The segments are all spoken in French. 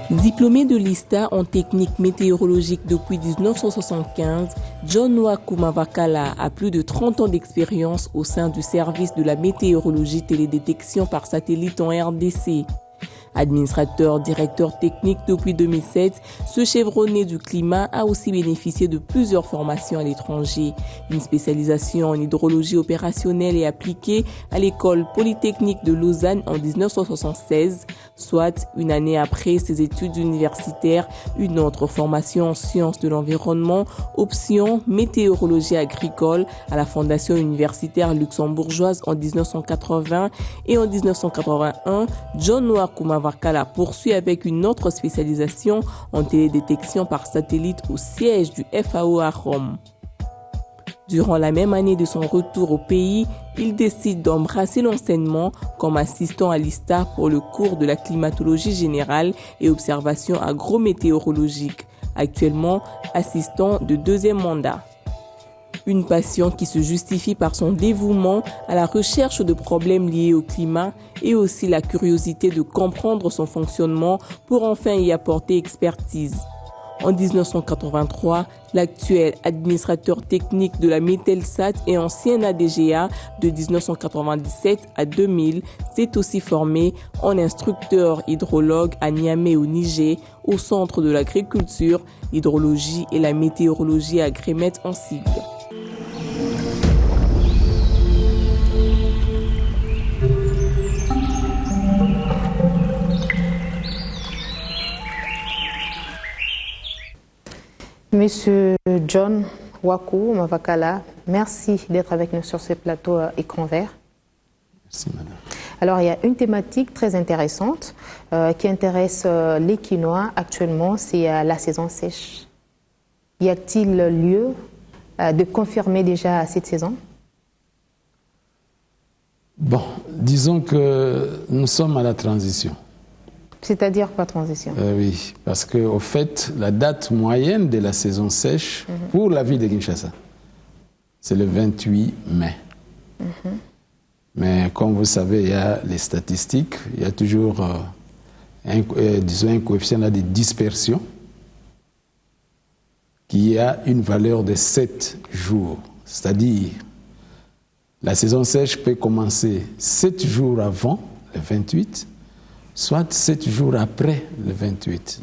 Diplômé de l'ISTA en technique météorologique depuis 1975, John Nwaku Mavakala a plus de 30 ans d'expérience au sein du service de la météorologie télédétection par satellite en RDC. Administrateur, directeur technique depuis 2007, ce chevronné du climat a aussi bénéficié de plusieurs formations à l'étranger. Une spécialisation en hydrologie opérationnelle et appliquée à l'école polytechnique de Lausanne en 1976, soit une année après ses études universitaires, une autre formation en sciences de l'environnement, option météorologie agricole à la Fondation universitaire luxembourgeoise en 1980 et en 1981, John Nwaku Mavakala poursuit avec une autre spécialisation en télédétection par satellite au siège du FAO à Rome. Durant la même année de son retour au pays, il décide d'embrasser l'enseignement comme assistant à l'ISTA pour le cours de la climatologie générale et observation agrométéorologique, actuellement assistant de deuxième mandat. Une passion qui se justifie par son dévouement à la recherche de problèmes liés au climat et aussi la curiosité de comprendre son fonctionnement pour enfin y apporter expertise. En 1983, l'actuel administrateur technique de la Mételsat et ancien ADGA de 1997 à 2000 s'est aussi formé en instructeur hydrologue à Niamey au Niger au Centre de l'agriculture, hydrologie et la météorologie à Grémet en sigle. Monsieur John Nwaku Mavakala, merci d'être avec nous sur ce plateau écran vert. Merci, madame. Alors, il y a une thématique très intéressante qui intéresse les Quinois actuellement, c'est la saison sèche. Y a-t-il lieu de confirmer déjà cette saison? Bon, disons que nous sommes à la transition. C'est-à-dire quoi, transition? Oui, parce qu'au fait, la date moyenne de la saison sèche pour la ville de Kinshasa, c'est le 28 mai. Mais comme vous savez, il y a les statistiques, il y a toujours disons un coefficient là de dispersion qui a une valeur de 7 jours. C'est-à-dire, la saison sèche peut commencer 7 jours avant le 28, soit 7 jours après le 28.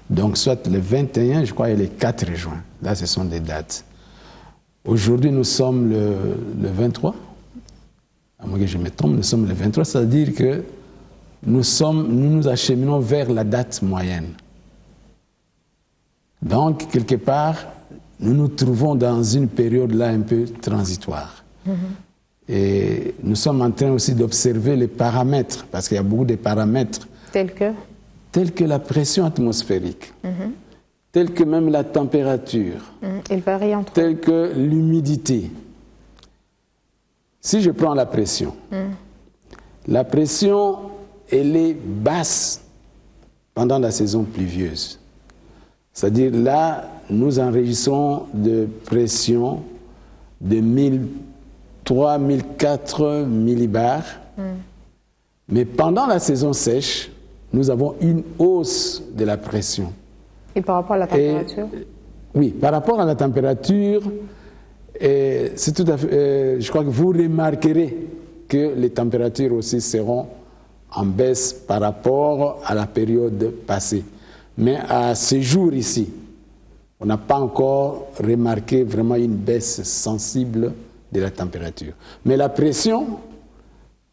Donc, soit le 21, je crois, et le 4 juin. Là, ce sont des dates. Aujourd'hui, nous sommes le 23. À moins que je me trompe, nous sommes le 23. C'est-à-dire que nous nous acheminons vers la date moyenne. Donc, quelque part, nous nous trouvons dans une période là un peu transitoire. Et nous sommes en train aussi d'observer les paramètres, parce qu'il y a beaucoup de paramètres. Tels que la pression atmosphérique, tels que même la température, il varie entre... tels que l'humidité. Si je prends la pression, elle est basse pendant la saison pluvieuse. C'est-à-dire là, nous enregistrons de pression de 1003, 1004 millibars. Mais pendant la saison sèche, nous avons une hausse de la pression. Et par rapport à la température? Oui, par rapport à la température, c'est tout à fait, je crois que vous remarquerez que les températures aussi seront en baisse par rapport à la période passée. Mais à ce jour ici, on n'a pas encore remarqué vraiment une baisse sensible de la température. Mais la pression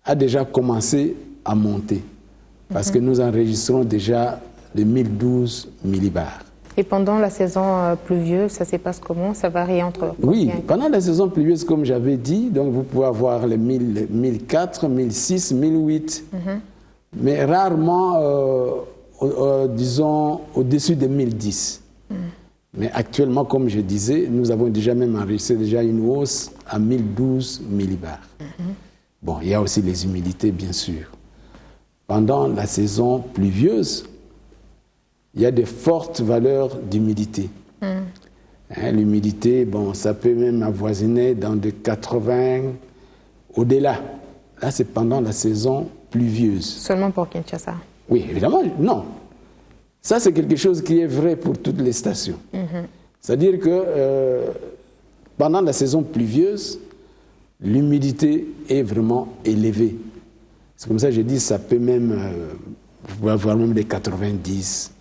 a déjà commencé à monter parce que nous enregistrons déjà de 1012 millibars. Et pendant la saison pluvieuse, ça se passe comment? Ça varie entre combien? Oui, pendant la saison pluvieuse, comme j'avais dit, donc vous pouvez avoir les 1000, 1004, 1006, 1008, mais rarement, disons, au-dessus de 1010. Mais actuellement, comme je disais, nous avons déjà même enregistré déjà une hausse à 1012 millibars. Bon, il y a aussi les humidités, bien sûr. Pendant la saison pluvieuse, il y a de fortes valeurs d'humidité. L'humidité, bon, ça peut même avoisiner dans de 80 au-delà. Là, c'est pendant la saison pluvieuse. Seulement pour Kinshasa? Oui, évidemment, non. Ça, c'est quelque chose qui est vrai pour toutes les stations. C'est-à-dire que pendant la saison pluvieuse, l'humidité est vraiment élevée. C'est comme ça que je dis, ça peut même, vous pouvez avoir même des 90,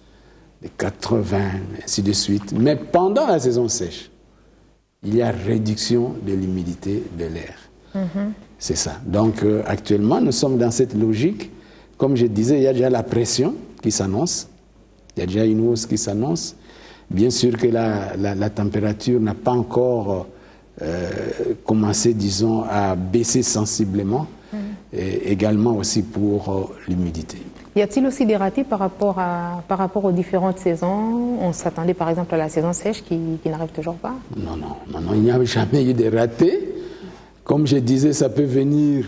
des 80, ainsi de suite. Mais pendant la saison sèche, il y a réduction de l'humidité de l'air. C'est ça. Donc actuellement, nous sommes dans cette logique. Comme je disais, il y a déjà la pression qui s'annonce. Il y a déjà une hausse qui s'annonce. Bien sûr que la température n'a pas encore commencé, disons, à baisser sensiblement. Et également aussi pour l'humidité. Y a-t-il aussi des ratés par rapport aux différentes saisons? On s'attendait par exemple à la saison sèche qui n'arrive toujours pas. Non, il n'y a jamais eu de ratés. Comme je disais, ça peut venir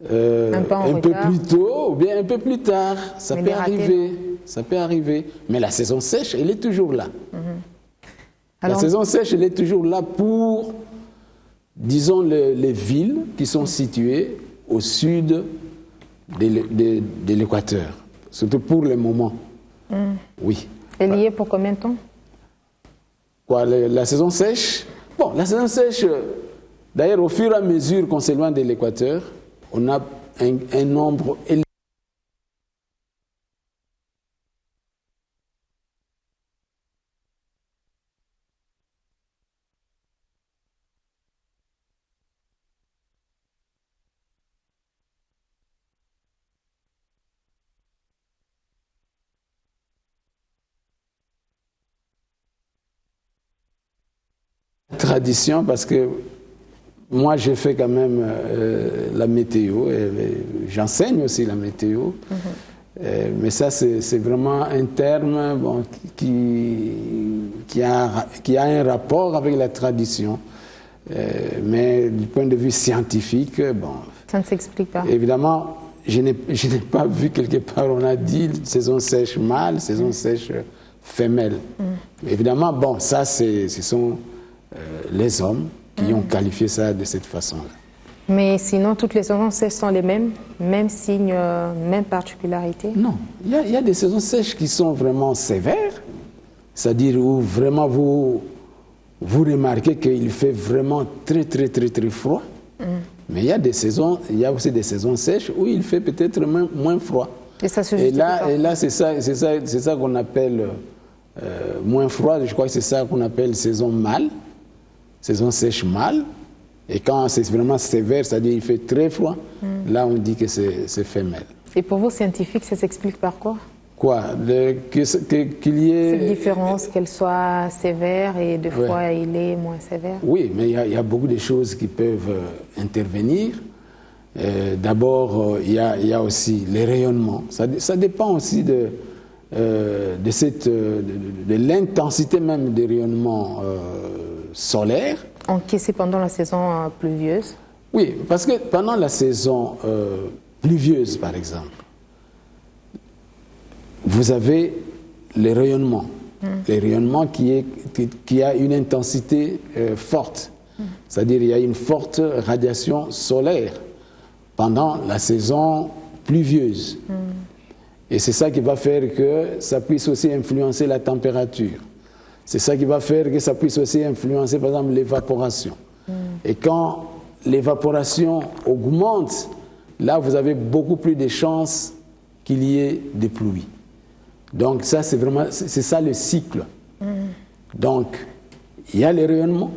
un peu plus tôt ou bien un peu plus tard. Ça peut arriver. Ça peut arriver. Mais la saison sèche, elle est toujours là. Alors, la saison sèche, elle est toujours là pour, disons, les villes qui sont situées au sud de l'équateur, surtout pour le moment. Oui. Elle y est pour combien de temps? Quoi, la saison sèche? Bon, la saison sèche, d'ailleurs, au fur et à mesure qu'on s'éloigne de l'équateur, on a un nombre élevé. Tradition, parce que moi j'ai fait quand même la météo, et j'enseigne aussi la météo, mais ça c'est vraiment un terme qui a un rapport avec la tradition, mais du point de vue scientifique, bon... Ça ne s'explique pas. Évidemment, je n'ai pas vu quelque part, on a dit saison sèche mâle, saison sèche femelle. Évidemment, bon, ça ce sont... les hommes qui ont qualifié ça de cette façon-là. Mais sinon, toutes les saisons sèches sont les mêmes signes, même particularité? Non, il y a des saisons sèches qui sont vraiment sévères, c'est-à-dire où vraiment vous remarquez qu'il fait vraiment très froid. Mais il y a aussi des saisons sèches où il fait peut-être moins froid. Et ça se justifie pas. Et là, c'est ça qu'on appelle moins froid. Je crois que c'est ça qu'on appelle saison mâle. Saison sèche mâle, et quand c'est vraiment sévère, c'est-à-dire il fait très froid, là on dit que c'est femelle. Et pour vous, scientifiques, ça s'explique par quoi? Quoi? Qu'il y ait... Cette différence, qu'elle soit sévère et des fois il est moins sévère? Oui, mais il y a beaucoup de choses qui peuvent intervenir. D'abord, il y a aussi les rayonnements. Ça dépend aussi de l'intensité même des rayonnements solaire. Encaissé pendant la saison pluvieuse? Oui, parce que pendant la saison pluvieuse, par exemple, vous avez les rayonnements. Les rayonnements qui a une intensité forte. C'est-à-dire il y a une forte radiation solaire pendant la saison pluvieuse. Et c'est ça qui va faire que ça puisse aussi influencer la température. C'est ça qui va faire que ça puisse aussi influencer, par exemple, l'évaporation. Et quand l'évaporation augmente, là, vous avez beaucoup plus de chances qu'il y ait des pluies. Donc ça, c'est ça le cycle. Donc, il y a les rayonnements,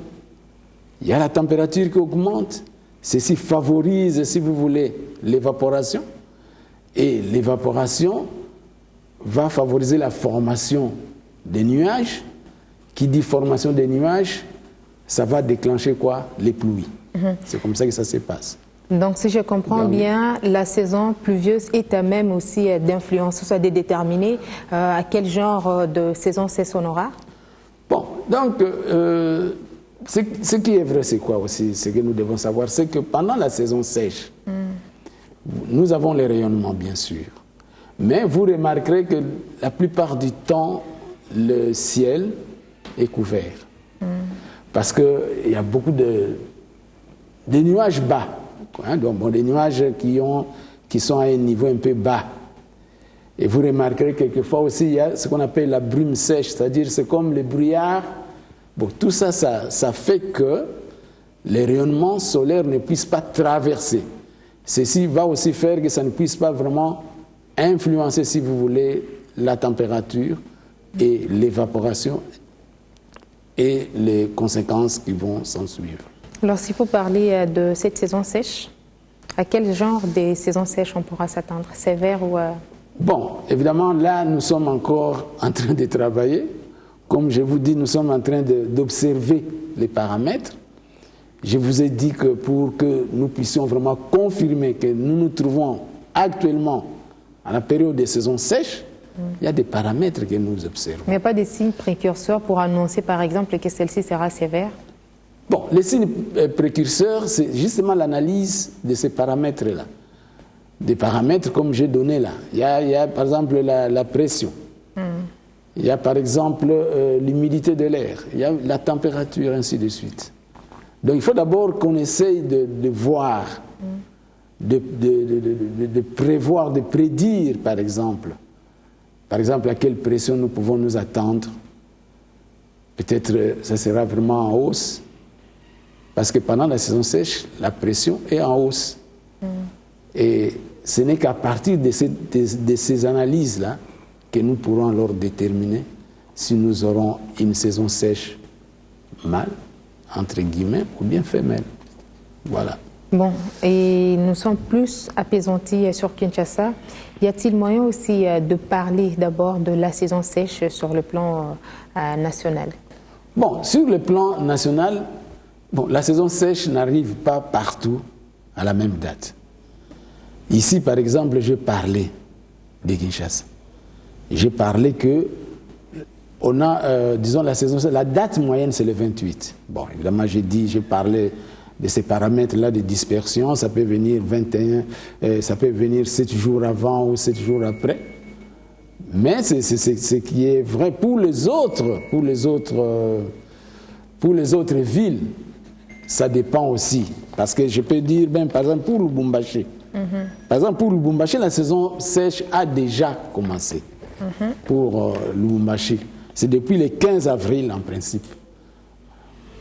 il y a la température qui augmente. Ceci favorise, si vous voulez, l'évaporation. Et l'évaporation va favoriser la formation des nuages. Qui dit formation des nuages, ça va déclencher quoi? Les pluies. C'est comme ça que ça se passe. Donc, si je comprends bien, la saison pluvieuse est à même aussi d'influence, soit de déterminer à quel genre de saison c'est son aura? Bon, donc, ce qui est vrai, c'est quoi aussi? Ce que nous devons savoir, c'est que pendant la saison sèche, nous avons les rayonnements, bien sûr. Mais vous remarquerez que la plupart du temps, le ciel est couvert. Parce qu'il y a beaucoup de nuages bas. Hein, donc, des nuages qui sont à un niveau un peu bas. Et vous remarquerez quelquefois aussi, il y a ce qu'on appelle la brume sèche, c'est-à-dire c'est comme le brouillard. Bon, tout ça, ça fait que les rayonnements solaires ne puissent pas traverser. Ceci va aussi faire que ça ne puisse pas vraiment influencer, si vous voulez, la température et l'évaporation et les conséquences qui vont s'en suivre. Alors, s'il faut parler de cette saison sèche, à quel genre de saison sèche on pourra s'attendre? Sévère ou... Bon, évidemment, là, nous sommes encore en train de travailler. Comme je vous dis, nous sommes en train d'observer les paramètres. Je vous ai dit que pour que nous puissions vraiment confirmer que nous nous trouvons actuellement à la période des saisons sèches, il y a des paramètres que nous observons. Mais il n'y a pas de signes précurseurs pour annoncer, par exemple, que celle-ci sera sévère? Bon, les signes précurseurs, c'est justement l'analyse de ces paramètres-là. Des paramètres comme j'ai donné là. Il y a par exemple la pression. Il y a par exemple l'humidité de l'air. Il y a la température, ainsi de suite. Donc il faut d'abord qu'on essaye de voir, de prévoir, de prédire par exemple à quelle pression nous pouvons nous attendre. Peut-être ça sera vraiment en hausse, parce que pendant la saison sèche, la pression est en hausse. Et ce n'est qu'à partir de ces analyses-là que nous pourrons alors déterminer si nous aurons une saison sèche mâle, entre guillemets, ou bien femelle. Voilà. Bon, et nous sommes plus apaisantis sur Kinshasa. Y a-t-il moyen aussi de parler d'abord de la saison sèche sur le plan national? Bon, sur le plan national, bon, la saison sèche n'arrive pas partout à la même date. Ici, par exemple, je parlais de Kinshasa. J'ai parlé que on a, disons, la saison sèche, la date moyenne, c'est le 28. Bon, évidemment, j'ai parlé de ces paramètres-là de dispersion, ça peut venir 21, ça peut venir 7 jours avant ou 7 jours après. Mais c'est ce qui est vrai pour les autres villes. Ça dépend aussi. Parce que je peux dire, ben, par exemple, pour Lubumbashi. Par exemple, pour Lubumbashi, la saison sèche a déjà commencé. Pour Lubumbashi. C'est depuis le 15 avril, en principe.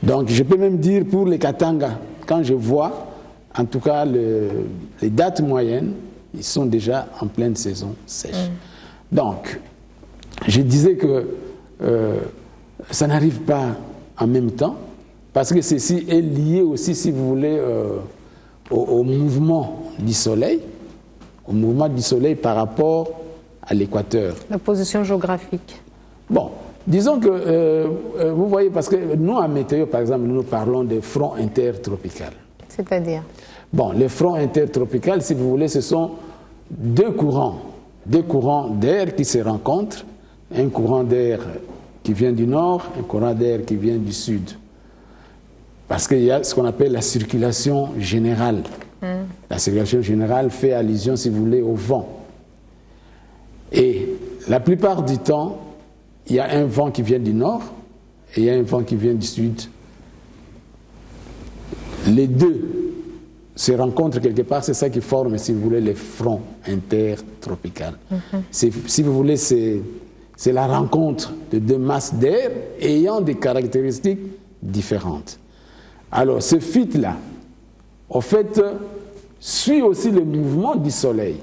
Donc, je peux même dire pour les Katanga, quand je vois, en tout cas, les dates moyennes, ils sont déjà en pleine saison sèche. Donc, je disais que ça n'arrive pas en même temps, parce que ceci est lié aussi, si vous voulez, au mouvement du Soleil, par rapport à l'équateur. La position géographique. Bon, disons que, vous voyez, parce que nous, en météo, par exemple, nous parlons de front intertropical. C'est-à-dire? Bon, le front intertropical, si vous voulez, ce sont deux courants d'air qui se rencontrent, un courant d'air qui vient du nord, un courant d'air qui vient du sud. Parce qu'il y a ce qu'on appelle la circulation générale. La circulation générale fait allusion, si vous voulez, au vent. Et la plupart du temps, il y a un vent qui vient du nord et il y a un vent qui vient du sud. Les deux se rencontrent quelque part, c'est ça qui forme, si vous voulez, les fronts intertropicaux. Si vous voulez, c'est la rencontre de deux masses d'air ayant des caractéristiques différentes. Alors, ce FIT-là, en fait, suit aussi le mouvement du Soleil.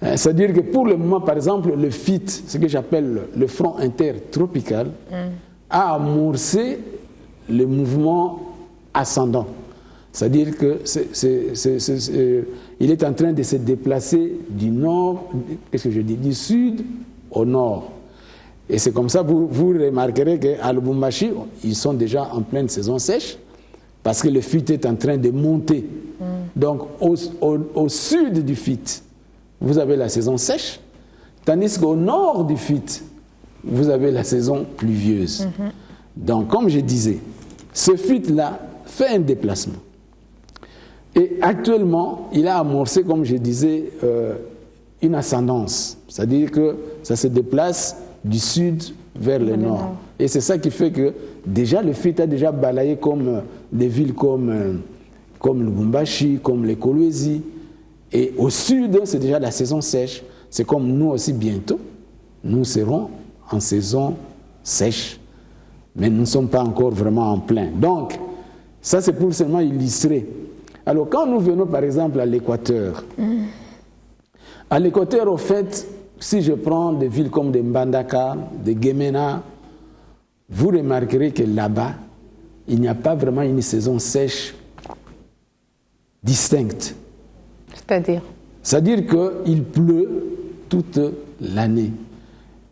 C'est-à-dire que pour le moment, par exemple, le FIT, ce que j'appelle le front intertropical, a amorcé le mouvement ascendant. C'est-à-dire qu'il est en train de se déplacer du nord, qu'est-ce que je dis, du sud au nord. Et c'est comme ça, vous remarquerez qu'à Lubumbashi, ils sont déjà en pleine saison sèche, parce que le FIT est en train de monter. Donc, au sud du FIT, vous avez la saison sèche, tandis qu'au nord du FIT, vous avez la saison pluvieuse. Donc, comme je disais, ce FIT-là fait un déplacement. Et actuellement, il a amorcé, comme je disais, une ascendance. C'est-à-dire que ça se déplace du sud vers le nord. Et c'est ça qui fait que déjà le FIT a déjà balayé comme des villes comme Lubumbashi, comme les Kolwezi. Et au sud, c'est déjà la saison sèche. c'est comme nous aussi bientôt, nous serons en saison sèche, mais nous ne sommes pas encore vraiment en plein. Donc, ça c'est pour seulement illustrer. Alors, quand nous venons par exemple à l'équateur, à l'équateur, au fait, si je prends des villes comme des Mbandaka, des Gemena, vous remarquerez que là-bas, il n'y a pas vraiment une saison sèche distincte. C'est-à-dire? C'est-à-dire qu'il pleut toute l'année.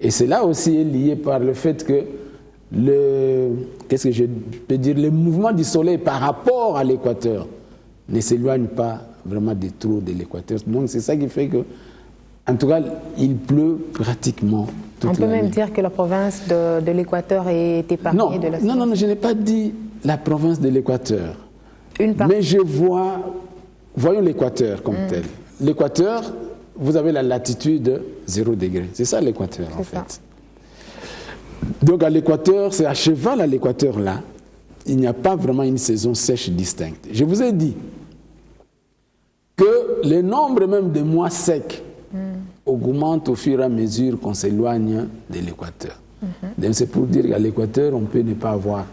Et cela aussi est lié par le fait que qu'est-ce que je peux dire, le mouvement du soleil par rapport à l'équateur ne s'éloigne pas vraiment de trop de l'équateur. Donc c'est ça qui fait que, en tout cas, il pleut pratiquement toute l'année. On peut même dire que la province de l'équateur est épargnée de la saison. Non, je n'ai pas dit la province de l'équateur. Une partie. Mais voyons l'équateur comme tel. L'équateur, vous avez la latitude 0 degré. C'est ça l'équateur en fait. Donc à l'équateur, c'est à cheval à l'équateur là, il n'y a pas vraiment une saison sèche distincte. Je vous ai dit que le nombre même de mois secs augmente au fur et à mesure qu'on s'éloigne de l'équateur. Donc c'est pour dire qu'à l'équateur, on peut ne pas avoir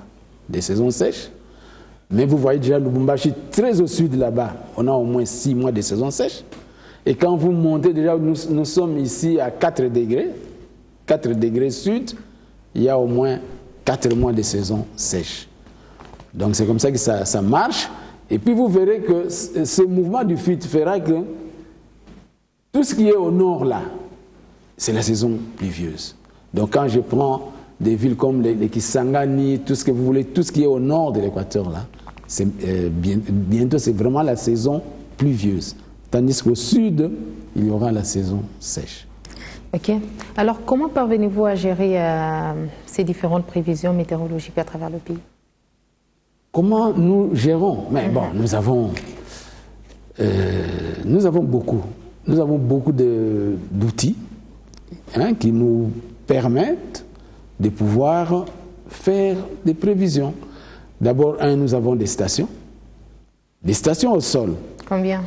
des saisons sèches. Mais vous voyez déjà Lubumbashi, très au sud là-bas, on a au moins 6 mois de saison sèche. Et quand vous montez, déjà nous sommes ici à 4 degrés, 4 degrés sud, il y a au moins 4 mois de saison sèche. Donc c'est comme ça que ça marche. Et puis vous verrez que ce mouvement du fuite fera que tout ce qui est au nord là, c'est la saison pluvieuse. Donc quand je prends des villes comme les Kisangani, tout ce que vous voulez, tout ce qui est au nord de l'équateur là, bientôt c'est vraiment la saison pluvieuse. Tandis qu'au sud, il y aura la saison sèche. Ok. Alors comment parvenez-vous à gérer ces différentes prévisions météorologiques à travers le pays? Comment nous gérons? Mais bon, nous avons beaucoup d'outils qui nous permettent de pouvoir faire des prévisions. D'abord, nous avons des stations au sol. Combien?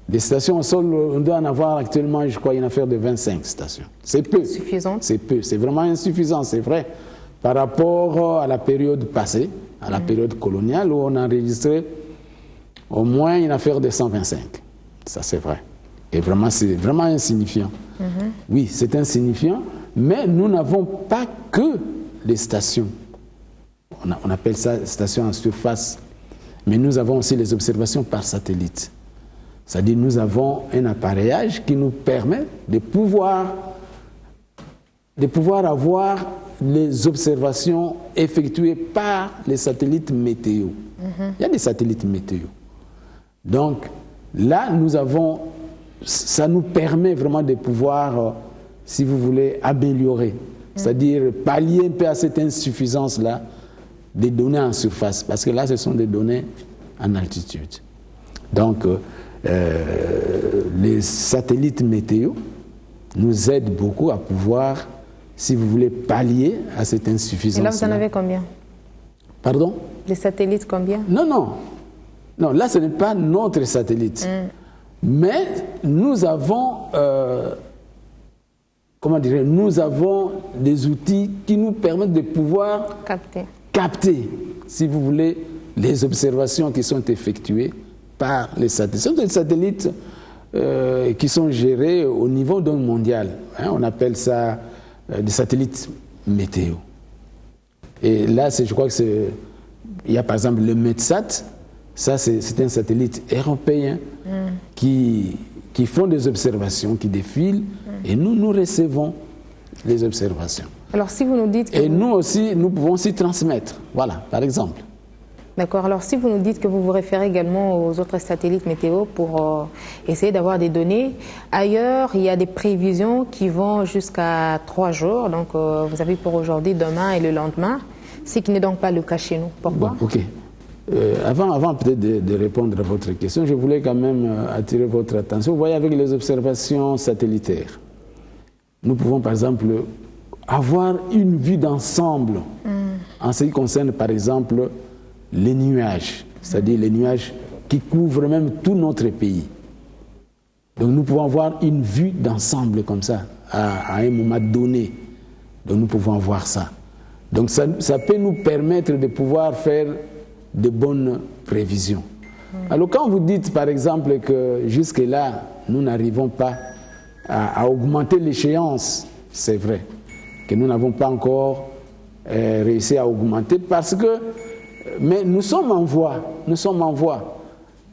Des stations au sol, on doit en avoir actuellement, je crois, une affaire de 25 stations. C'est peu. Suffisant? C'est peu, c'est vraiment insuffisant, c'est vrai. Par rapport à la période passée, à la période coloniale, où on a enregistré au moins une affaire de 125. Ça, c'est vrai. Et vraiment, c'est vraiment insignifiant. Oui, c'est insignifiant, mais nous n'avons pas que les stations. On appelle ça stations en surface. Mais nous avons aussi les observations par satellite. C'est-à-dire nous avons un appareillage qui nous permet de pouvoir avoir les observations effectuées par les satellites météo. Il y a des satellites météo. Donc là, ça nous permet vraiment de pouvoir, si vous voulez, améliorer. C'est-à-dire pallier un peu à cette insuffisance-là des données en surface. Parce que là, ce sont des données en altitude. Donc, les satellites météo nous aident beaucoup à pouvoir, si vous voulez, pallier à cette insuffisance. Et là, vous en avez combien? Pardon? Les satellites, combien? Non, là, ce n'est pas notre satellite. Mais nous avons, nous avons des outils qui nous permettent de pouvoir capter, si vous voulez, les observations qui sont effectuées par les satellites. Ce sont des satellites qui sont gérés au niveau mondial. On appelle ça des satellites météo. Et là, je crois que il y a par exemple le METSAT. Ça, c'est un satellite européen qui font des observations, qui défilent, et nous recevons les observations. Alors, si vous nous dites que et nous aussi, nous pouvons aussi transmettre, voilà, par exemple. D'accord. Alors, si vous nous dites que vous vous référez également aux autres satellites météo pour essayer d'avoir des données, ailleurs, il y a des prévisions qui vont jusqu'à 3 jours. Donc, vous avez pour aujourd'hui, demain et le lendemain, ce qui n'est donc pas le cas chez nous. Pourquoi? Bon, ok. Avant peut-être de répondre à votre question, je voulais quand même attirer votre attention. Vous voyez, avec les observations satellitaires, nous pouvons par exemple avoir une vue d'ensemble en ce qui concerne par exemple les nuages, c'est-à-dire les nuages qui couvrent même tout notre pays. Donc nous pouvons avoir une vue d'ensemble comme ça, à un moment donné. Donc nous pouvons voir ça. Donc ça peut nous permettre de pouvoir faire de bonnes prévisions. Alors quand vous dites par exemple que jusque-là, nous n'arrivons pas à augmenter l'échéance, c'est vrai que nous n'avons pas encore réussi à augmenter parce que, mais nous sommes en voie, nous sommes en voie.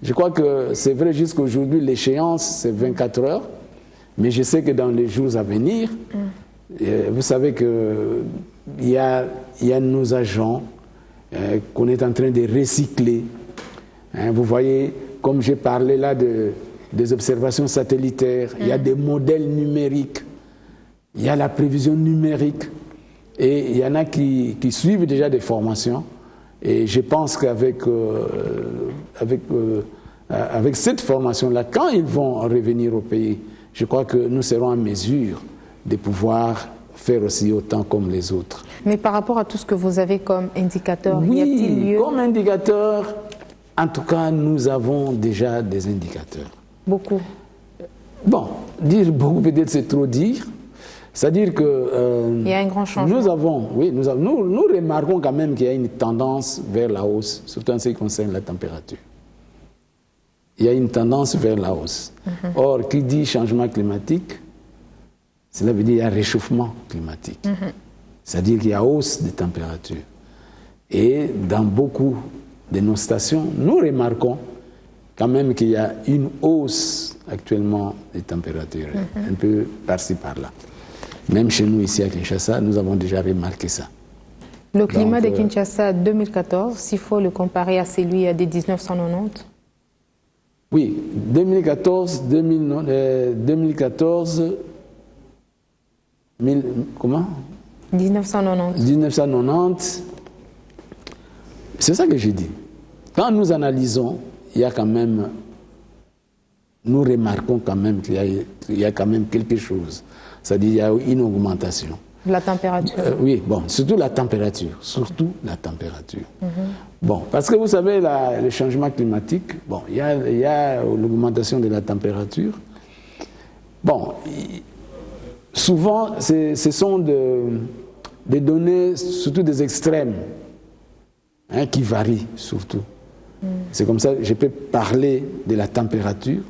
Je crois que c'est vrai jusqu'à aujourd'hui, l'échéance c'est 24 heures, mais je sais que dans les jours à venir, vous savez qu'il y a nos agents qu'on est en train de recycler. Vous voyez, comme j'ai parlé là des observations satellitaires, il y a des modèles numériques, il y a la prévision numérique, et il y en a qui suivent déjà des formations. Et je pense qu'avec avec cette formation-là, quand ils vont revenir au pays, je crois que nous serons en mesure de pouvoir faire aussi autant comme les autres. Mais par rapport à tout ce que vous avez comme indicateur, oui, y a-t-il lieu? Comme indicateur, en tout cas, nous avons déjà des indicateurs. Beaucoup. Bon, dire beaucoup peut-être c'est trop dire. C'est-à-dire que il y a un grand changement. Nous remarquons quand même qu'il y a une tendance vers la hausse, surtout en ce qui concerne la température. Il y a une tendance vers la hausse. Or, qui dit changement climatique, cela veut dire qu'il y a réchauffement climatique. C'est-à-dire qu'il y a hausse des températures. Et dans beaucoup de nos stations, nous remarquons quand même qu'il y a une hausse actuellement des températures, un peu par-ci, par-là. Même chez nous, ici à Kinshasa, nous avons déjà remarqué ça. Le climat de Kinshasa 2014, s'il faut le comparer à celui de 1990? Oui, 2014, comment 1990. 1990, c'est ça que j'ai dit. Quand nous analysons, il y a quand même, nous remarquons quand même qu'il y a quand même quelque chose. C'est-à-dire qu'il y a une augmentation. La température. Oui, bon, surtout la température. Bon, parce que vous savez, le changement climatique, bon, il y a l'augmentation de la température. Bon, souvent, ce sont des données, surtout des extrêmes, qui varient surtout. C'est comme ça que je peux parler de la température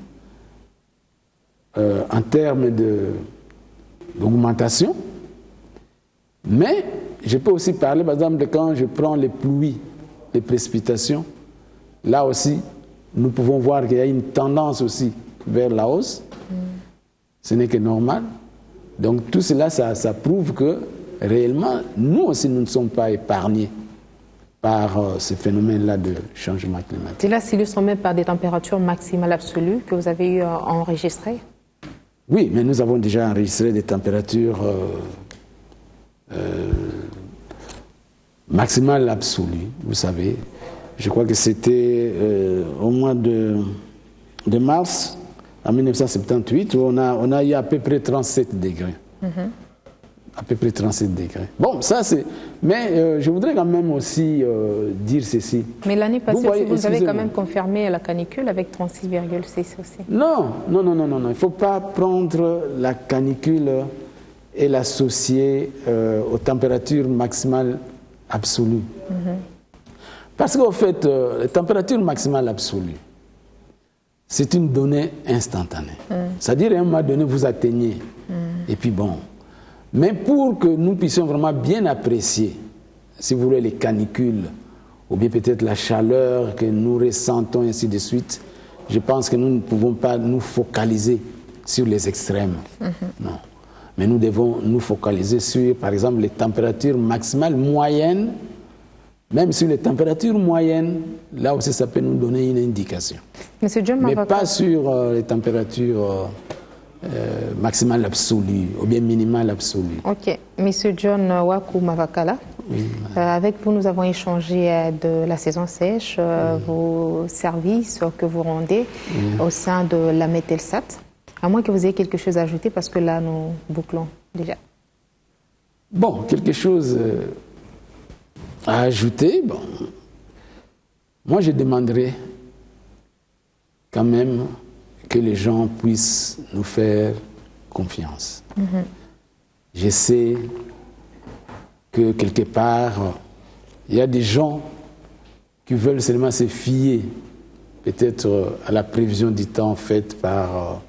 en termes d'augmentation, mais je peux aussi parler, par exemple, de quand je prends les pluies, les précipitations. Là aussi, nous pouvons voir qu'il y a une tendance aussi vers la hausse. Ce n'est que normal. Donc tout cela, ça prouve que réellement, nous aussi, nous ne sommes pas épargnés par ce phénomène-là de changement climatique. Et là, c'est le sommet par des températures maximales absolues que vous avez enregistrées? Oui, mais nous avons déjà enregistré des températures maximales absolues, vous savez. Je crois que c'était au mois de mars, en 1978, où on a eu à peu près 37 degrés. À peu près 37 degrés. Bon, ça c'est... Mais je voudrais quand même aussi dire ceci. Mais l'année passée, vous avez quand même confirmé la canicule avec 36,6 aussi. Non. Il ne faut pas prendre la canicule et l'associer aux températures maximales absolues. Parce qu'en fait, la température maximale absolue, c'est une donnée instantanée. C'est-à-dire, à un moment donné, vous atteignez. Et puis bon. Mais pour que nous puissions vraiment bien apprécier, si vous voulez, les canicules, ou bien peut-être la chaleur que nous ressentons, ainsi de suite, je pense que nous ne pouvons pas nous focaliser sur les extrêmes. Non. Mais nous devons nous focaliser sur, par exemple, les températures maximales moyennes. Même sur les températures moyennes, là aussi, ça peut nous donner une indication. Mais pas sur les températures maximale absolue ou bien minimale absolue. Ok. Monsieur John Waku Mavakala, avec vous, nous avons échangé de la saison sèche, vos services que vous rendez au sein de la Mételsat. À moins que vous ayez quelque chose à ajouter, parce que là, nous bouclons déjà. Bon, quelque chose à ajouter. Bon. Moi, je demanderais quand même que les gens puissent nous faire confiance. Je sais que quelque part, il y a des gens qui veulent seulement se fier peut-être à la prévision du temps faite par,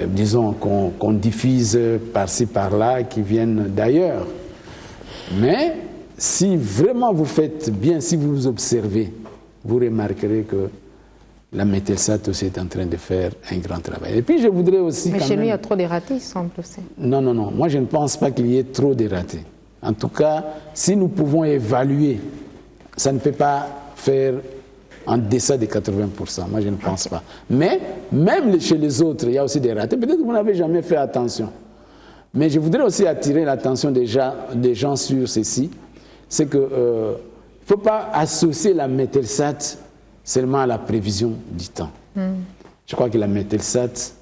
disons, qu'on diffuse par-ci, par-là, qui viennent d'ailleurs. Mais si vraiment vous faites bien, si vous vous observez, vous remarquerez que la Mételsat aussi est en train de faire un grand travail. Et puis je voudrais aussi... Mais chez nous, il y a trop de ratés, il semble aussi. Non, non, non. Moi, je ne pense pas qu'il y ait trop de ratés. En tout cas, si nous pouvons évaluer, ça ne peut pas faire en deçà de 80%. Moi, je ne pense pas. Mais même chez les autres, il y a aussi des ratés. Peut-être que vous n'avez jamais fait attention. Mais je voudrais aussi attirer l'attention des gens sur ceci. C'est qu'il ne faut pas associer la Mételsat seulement à la prévision du temps. Je crois que la Mételsat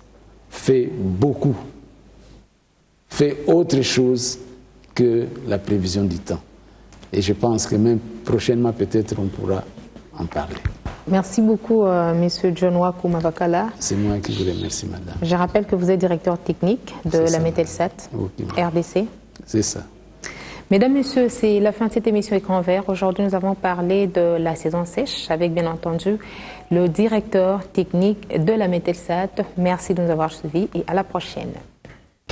fait beaucoup, fait autre chose que la prévision du temps. Et je pense que même prochainement, peut-être, on pourra en parler. Merci beaucoup, Monsieur John Waku Mavakala. C'est moi qui vous remercie, madame. Je rappelle que vous êtes directeur technique de la Mételsat, RDC. C'est ça. Mesdames, Messieurs, c'est la fin de cette émission Écran Vert. Aujourd'hui, nous avons parlé de la saison sèche avec, bien entendu, le directeur technique de la Mételsat. Merci de nous avoir suivis et à la prochaine.